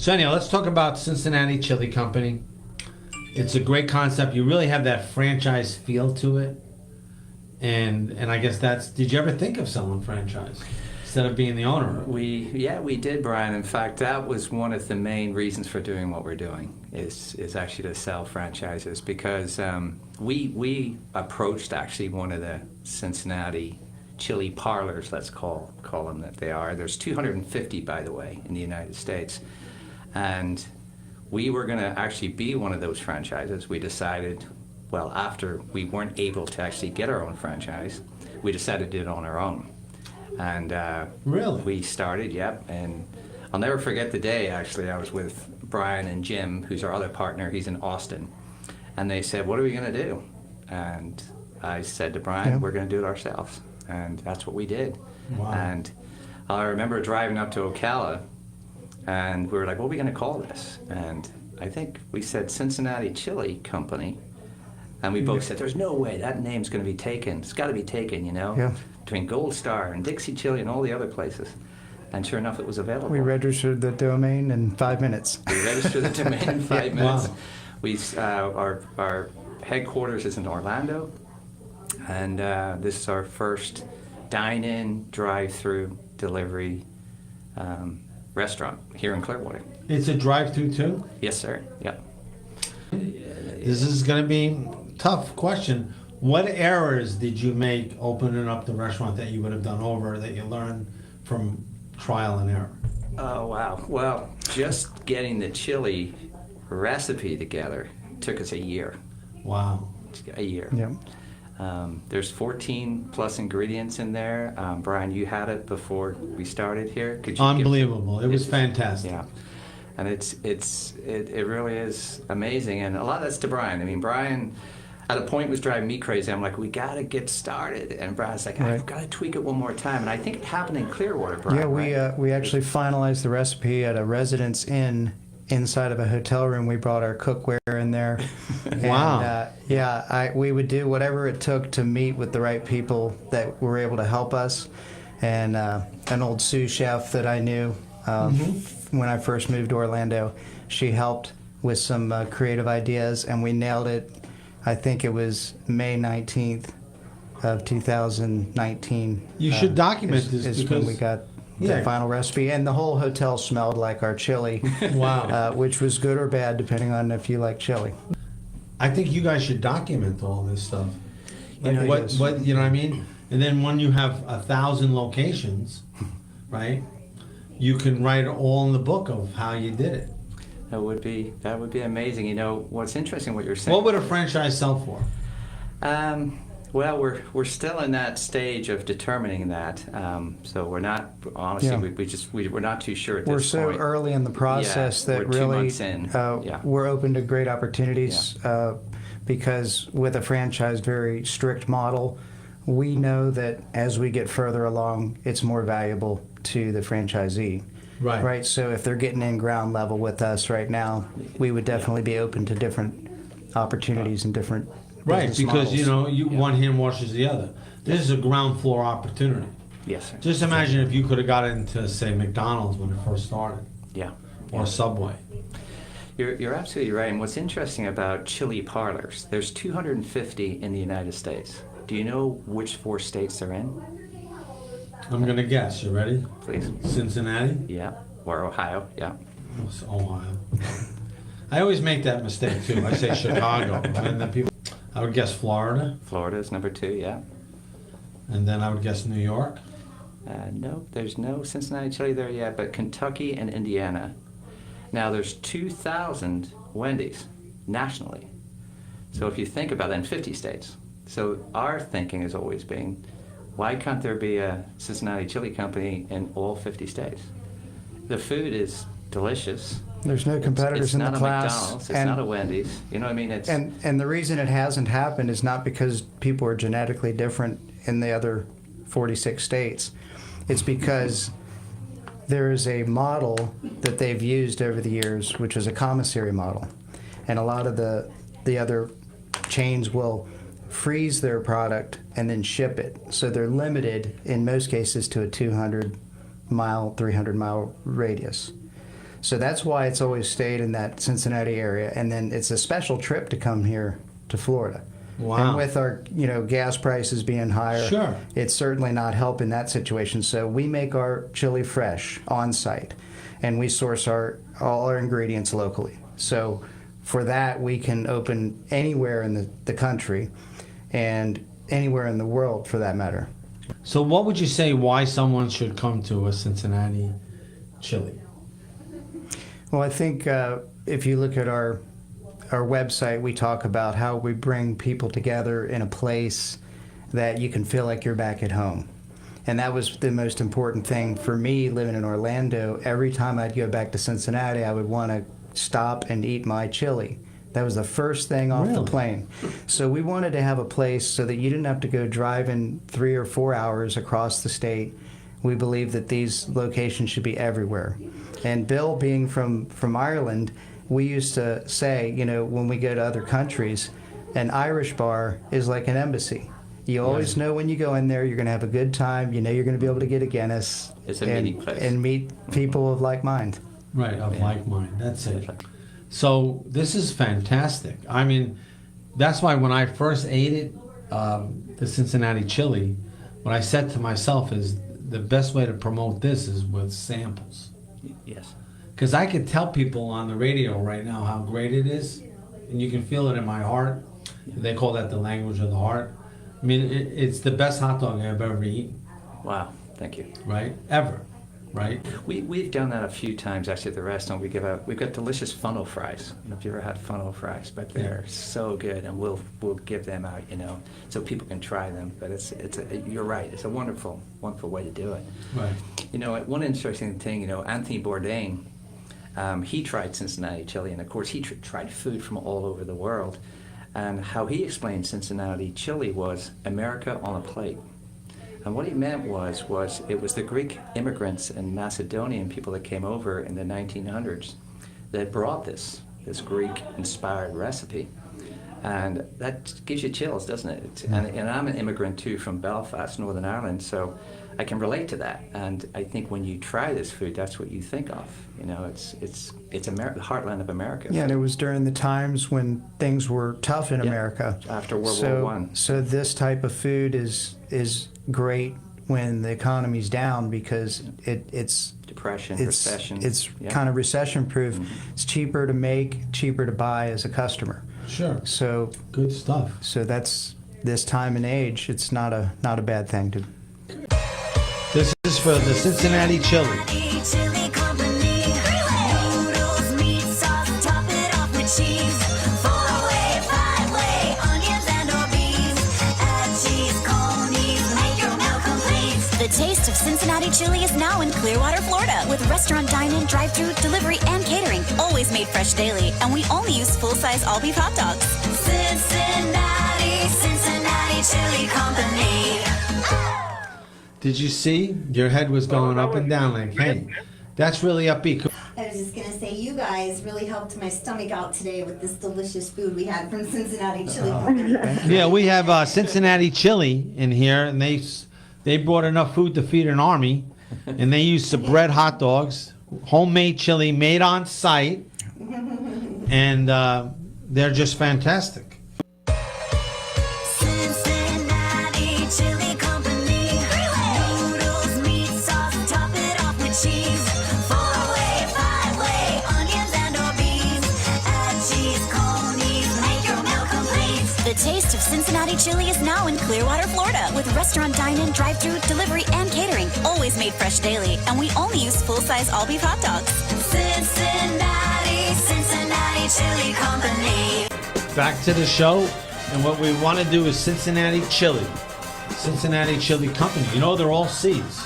So anyhow, let's talk about Cincinnati Chili Company. It's a great concept. You really have that franchise feel to it. And I guess did you ever think of selling franchise instead of being the owner? We did, Brian. In fact, that was one of the main reasons for doing what we're doing is actually to sell franchises, because we approached actually one of the Cincinnati chili parlors, let's call them that they are. There's 250, by the way, in the United States. And we were going to actually be one of those franchises. We decided, well, after we weren't able to actually get our own franchise, we decided to do it on our own. And really? We started, yep. And I'll never forget the day, actually. I was with Brian and Jim, who's our other partner. He's in Austin. And they said, what are we going to do? And I said to Brian, we're going to do it ourselves. And that's what we did. Wow. And I remember driving up to Ocala, and we were like, what are we going to call this? And I think we said Cincinnati Chili Company. And we both said, there's no way that name's going to be taken. It's got to be taken, you know, between Gold Star and Dixie Chili and all the other places. And sure enough, it was available. We registered the domain in 5 minutes. We registered the domain in 5 minutes. Wow. Our headquarters is in Orlando. And this is our first dine-in, drive-through, delivery restaurant here in Clearwater. It's a drive-through too? Yes, sir. Yep. This is going to be a tough question. What errors did you make opening up the restaurant that you would have done over that you learned from trial and error? Oh, wow. Well, just getting the chili recipe together took us a year. Wow. A year. Yeah. There's 14 plus ingredients in there. Brian, you had it before we started here. Could you Unbelievable. It was fantastic. Yeah. And it really is amazing. And a lot of that's to Brian. I mean, Brian at a point was driving me crazy. I'm like, we got to get started. And Brian's like, I've got to tweak it one more time. And I think it happened in Clearwater, Brian. Yeah, we actually finalized the recipe at a Residence Inn inside of a hotel room. We brought our cookware in there. Wow. And, we would do whatever it took to meet with the right people that were able to help us. And an old sous chef that I knew when I first moved to Orlando, she helped with some creative ideas, and we nailed it. I think it was May 19th of 2019. You should document this is because when we got the final recipe, and the whole hotel smelled like our chili. Wow. Which was good or bad depending on if you like chili. I think you guys should document all this stuff. You know, what you know what I mean? And then when you have 1,000 locations, right, you can write it all in the book of how you did it. That would be amazing. You know, what's interesting what you're saying. What would a franchise sell for? Well, we're still in that stage of determining that. So we're not, honestly, we're not too sure at this point. We're so early in the process that we're 2 really months in. We're open to great opportunities because with a franchise very strict model, we know that as we get further along, it's more valuable to the franchisee. Right. So if they're getting in ground level with us right now, we would definitely be open to different opportunities and different because models. you know one hand washes the other. This is a ground floor opportunity. Yes, sir. Just imagine if you could have got into, say, McDonald's when it first started. Yeah. Or Subway. You're absolutely right. And what's interesting about chili parlors, there's 250 in the United States. Do you know which 4 states they're in? I'm going to guess. You ready? Please. Cincinnati? Yeah. Or Ohio? Yeah. It's Ohio. I always make that mistake, too. I say Chicago. And then people... I would guess Florida. Florida is number 2, yeah. And then I would guess New York. No, there's no Cincinnati Chili there yet, but Kentucky and Indiana. Now, there's 2,000 Wendy's nationally. So if you think about that, in 50 states. So our thinking has always been, why can't there be a Cincinnati Chili Company in all 50 states? The food is delicious. There's no competitors in the class. It's not a McDonald's. It's not a Wendy's. You know what I mean? It's and the reason it hasn't happened is not because people are genetically different in the other 46 states. It's because there is a model that they've used over the years, which is a commissary model. And a lot of the other chains will freeze their product and then ship it. So they're limited, in most cases, to a 200-mile, 300-mile radius. So that's why it's always stayed in that Cincinnati area. And then it's a special trip to come here to Florida. Wow. And with our, gas prices being higher, Sure. it's certainly not helping that situation. So we make our chili fresh on site, and we source all our ingredients locally. So for that, we can open anywhere in the country and anywhere in the world, for that matter. So what would you say why someone should come to a Cincinnati Chili? Well, I think if you look at our website, we talk about how we bring people together in a place that you can feel like you're back at home. And that was the most important thing for me living in Orlando. Every time I'd go back to Cincinnati, I would want to stop and eat my chili. That was the first thing off the plane. So we wanted to have a place so that you didn't have to go driving 3 or 4 hours across the state. We believe that these locations should be everywhere. And Bill, being from Ireland, we used to say, when we go to other countries, an Irish bar is like an embassy. You always know when you go in there, you're going to have a good time. You know you're going to be able to get a Guinness. It's a meeting place. And meet people of like mind. Right, of like mind. That's it. So this is fantastic. I mean, that's why when I first ate it, the Cincinnati Chili, what I said to myself is the best way to promote this is with samples. Yes. Because I can tell people on the radio right now how great it is, and you can feel it in my heart. They call that the language of the heart. I mean, it's the best hot dog I've ever eaten. Wow, thank you. Right? Ever. Right? We've done that a few times actually at the restaurant. We've got delicious funnel fries. I don't know if you ever had funnel fries, but they're so good, and we'll give them out, so people can try them. But you're right. It's a wonderful way to do it. Right. One interesting thing, Anthony Bourdain, he tried Cincinnati Chili, and of course he tried food from all over the world. And how he explained Cincinnati Chili was America on a plate. And what he meant was it was the Greek immigrants and Macedonian people that came over in the 1900s that brought this Greek-inspired recipe. And that gives you chills, doesn't it? And I'm an immigrant too from Belfast, Northern Ireland, so I can relate to that. And I think when you try this food, that's what you think of. It's the heartland of America. Yeah, and it was during the times when things were tough in America. After World War I. So this type of food is great when the economy's down because it's depression, recession. It's kind of recession-proof. Mm-hmm. It's cheaper to make, cheaper to buy as a customer. Sure. So good stuff. So that's this time and age. It's not a bad thing to. This is for the Cincinnati Chili. Chili Company. Noodles, meat sauce, top it off with cheese. 4-way, 5-way, onions and or beans. Add cheese, conies, make your meal complete. The taste of Cincinnati Chili is now in Clearwater, Florida, with restaurant, dine-in, drive-thru, delivery, and catering. Always made fresh daily, and we only use full-size all-beef hot dogs. Cincinnati Chili Company. Did you see? Your head was going up and down like, hey, that's really upbeat. I was just going to say, you guys really helped my stomach out today with this delicious food we had from Cincinnati Chili Company. Yeah, we have Cincinnati Chili in here, and they brought enough food to feed an army, and they use Sabretts hot dogs, homemade chili made on site, and they're just fantastic. Cincinnati Chili Company. Noodles, meat sauce, top it off with cheese. 4-way, 5-way, onions and or beans. Add cheese, conies, make your meal complete. The taste of Cincinnati Chili is now in Clearwater, Florida, with restaurant, dine-in, drive-thru, delivery, and catering. Always made fresh daily, and we only use full-size all-beef hot dogs. Cincinnati Chili Company. Back to the show, and what we want to do is Cincinnati Chili. Cincinnati Chili Company. You know they're all C's.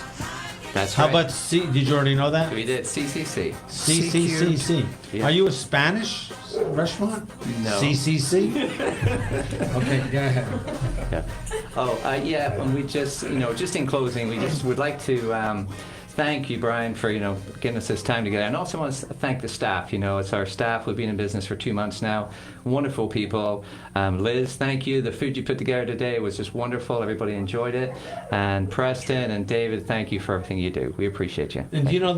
That's How right. about C? Did you already know that? We did CCC. CCCC. Yeah. Are you a Spanish restaurant? No. CCC? Okay, go ahead. Yeah. And we just, just in closing, we just would like to thank you, Brian, for, getting us this time together. And also want to thank the staff. It's our staff. We've been in business for 2 months now. Wonderful people. Liz, thank you. The food you put together today was just wonderful. Everybody enjoyed it. And Preston and David, thank you for everything you do. We appreciate you. And do you know